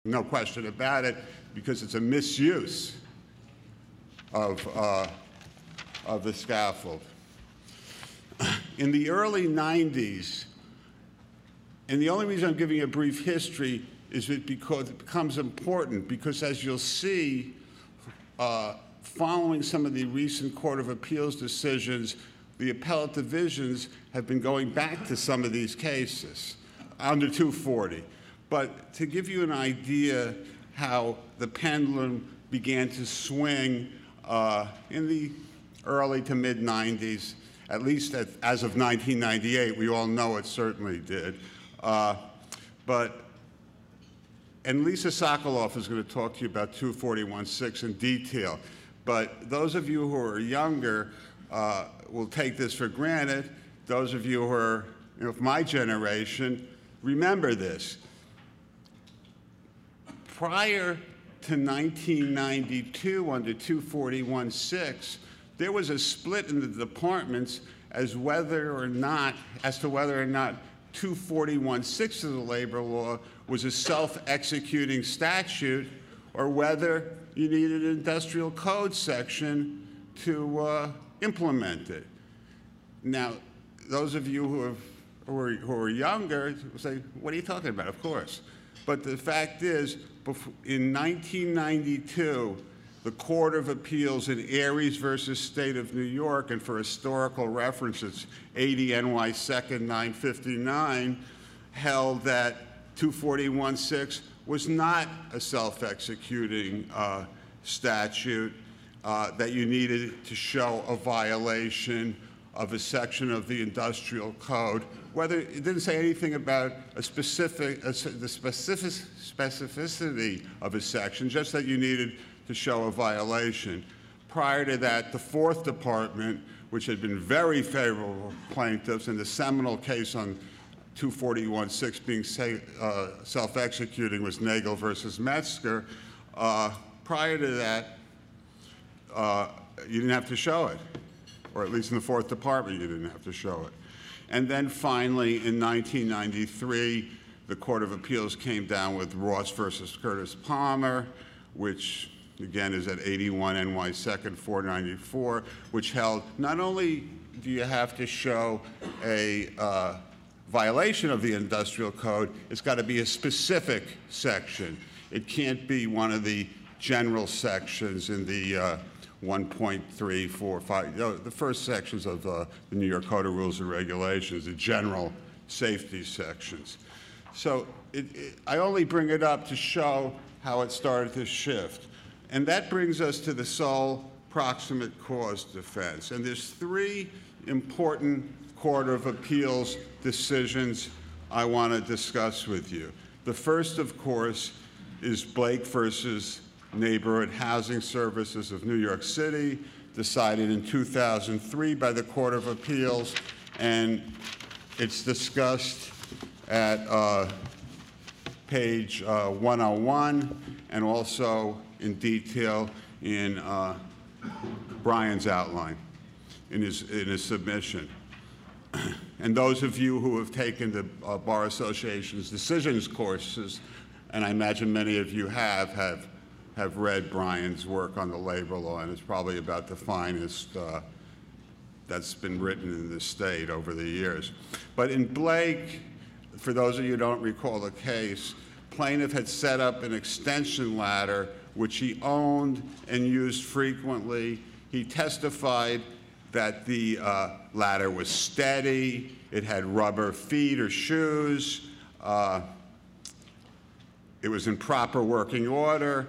No question about it, because it's a misuse of the scaffold. In the early 90s, and the only reason I'm giving you a brief history is because it becomes important, because as you'll see, following some of the recent Court of Appeals decisions, the appellate divisions have been going back to some of these cases under 240. But to give you an idea how the pendulum began to swing in the early to mid 90s, at least as of 1998, we all know it certainly did. And Lisa Sokoloff is going to talk to you about 241.6 in detail. But those of you who are younger will take this for granted. Those of you who are of my generation, remember this. Prior to 1992, under 241.6, there was a split in the departments as to whether or not 241.6 of the labor law was a self-executing statute, or whether you needed an industrial code section to implement it. Now, those of you who are younger will say, what are you talking about? Of course. But the fact is, in 1992, the Court of Appeals in Aries versus State of New York, and for historical references, 80 NY 2nd 959, held that 241.6 was not a self-executing statute, that you needed to show a violation of a section of the industrial code. Whether it didn't say anything about the specificity of a section, just that you needed to show a violation. Prior to that, the Fourth Department, which had been very favorable plaintiffs in the seminal case on 241.6 being self-executing, was Nagel versus Metzger. Prior to that, you didn't have to show it, or at least in the Fourth Department, you didn't have to show it. And then finally, in 1993, the Court of Appeals came down with Ross versus Curtis Palmer, which again is at 81 NY 2nd 494, which held not only do you have to show a violation of the industrial code, it's got to be a specific section. It can't be one of the general sections in the 1.345, the first sections of the New York Code of Rules and Regulations, the general safety sections. So I only bring it up to show how it started to shift. And that brings us to the sole proximate cause defense. And there's three important Court of Appeals decisions I want to discuss with you. The first, of course, is Blake versus Neighborhood Housing Services of New York City, decided in 2003 by the Court of Appeals, and it's discussed at page 101, and also in detail in Brian's outline, in his submission. And those of you who have taken the Bar Association's decisions courses, and I imagine many of you have read Brian's work on the labor law, and it's probably about the finest that's been written in the state over the years. But in Blake, for those of you who don't recall the case, plaintiff had set up an extension ladder which he owned and used frequently. He testified that the ladder was steady, it had rubber feet or shoes, it was in proper working order,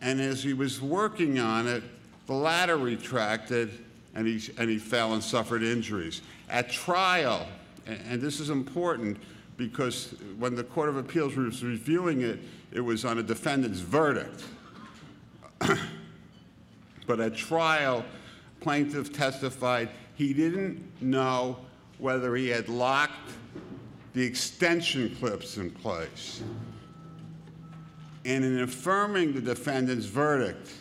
and as he was working on it, the ladder retracted and he fell and suffered injuries. At trial, and this is important because when the Court of Appeals was reviewing it, it was on a defendant's verdict. But at trial, plaintiff testified he didn't know whether he had locked the extension clips in place. And in affirming the defendant's verdict,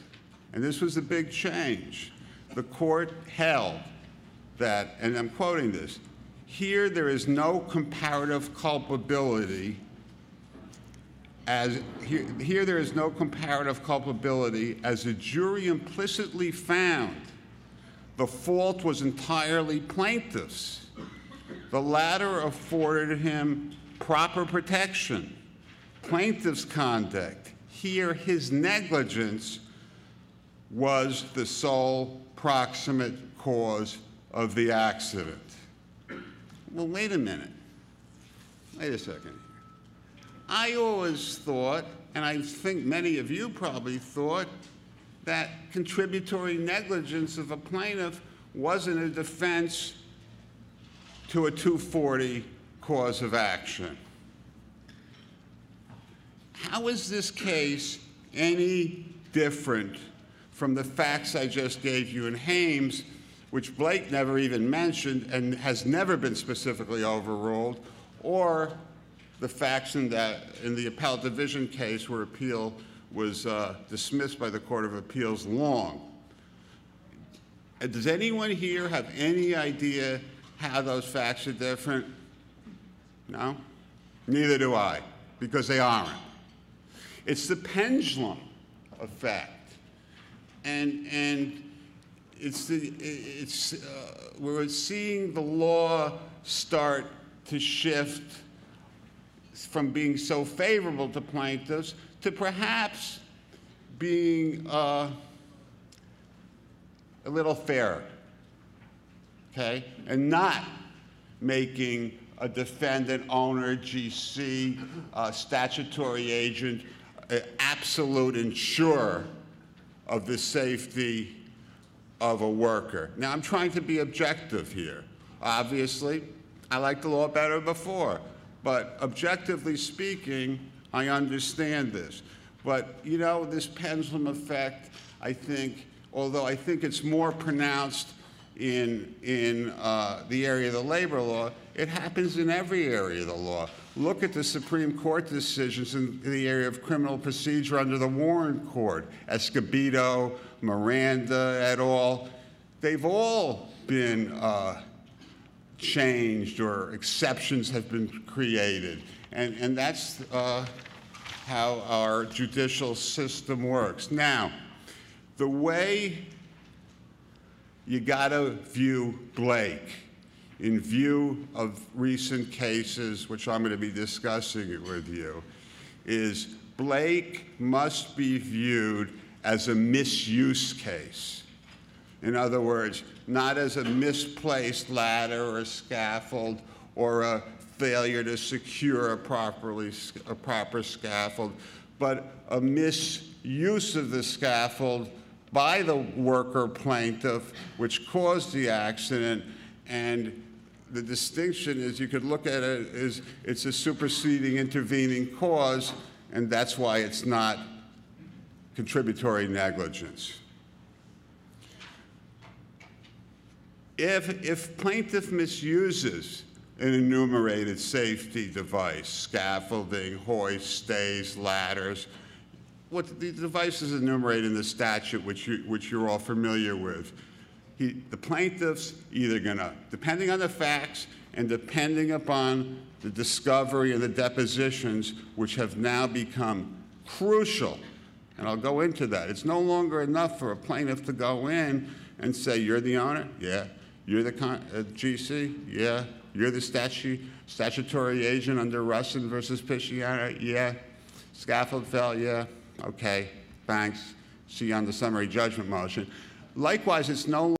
and this was a big change, the court held that, and I'm quoting this, "Here there is no comparative culpability as here there is no comparative culpability, as the jury implicitly found the fault was entirely plaintiff's. The latter afforded him proper protection. Plaintiff's conduct, here his negligence, was the sole proximate cause of the accident. Well, wait a minute. Wait a second. I always thought, and I think many of you probably thought, that contributory negligence of a plaintiff wasn't a defense to a 240 cause of action. How is this case any different from the facts I just gave you in Hames, which Blake never even mentioned and has never been specifically overruled, or the facts in the appellate division case where appeal was dismissed by the Court of Appeals long? Does anyone here have any idea how those facts are different? No? Neither do I, because they aren't. It's the pendulum effect, and we're seeing the law start to shift from being so favorable to plaintiffs to perhaps being a little fairer, okay? And not making a defendant, owner, GC, statutory agent, absolute insurer of the safety of a worker. Now, I'm trying to be objective here. Obviously, I liked the law better before, but objectively speaking, I understand this. But, you know, this pendulum effect, I think, although I think it's more pronounced in the area of the labor law, it happens in every area of the law. Look at the Supreme Court decisions in the area of criminal procedure under the Warren Court, Escobedo, Miranda, et al. They've all been changed, or exceptions have been created. And that's how our judicial system works. Now, the way you gotta view Blake, in view of recent cases, which I'm going to be discussing it with you, is Blake must be viewed as a misuse case. In other words, not as a misplaced ladder or a scaffold or a failure to secure a proper scaffold, but a misuse of the scaffold by the worker plaintiff, which caused the accident. And the distinction is, you could look at it as it's a superseding intervening cause, and that's why it's not contributory negligence. If plaintiff misuses an enumerated safety device, scaffolding, hoist, stays, ladders, what the devices enumerated in the statute, which you're all familiar with, the plaintiff's either gonna, depending on the facts and depending upon the discovery and the depositions, which have now become crucial, and I'll go into that. It's no longer enough for a plaintiff to go in and say, you're the owner? Yeah. You're the GC? Yeah. You're the statutory agent under Russin versus Pisciano? Yeah. Scaffold fell? Yeah. Okay. Thanks. See you on the summary judgment motion. Likewise, it's no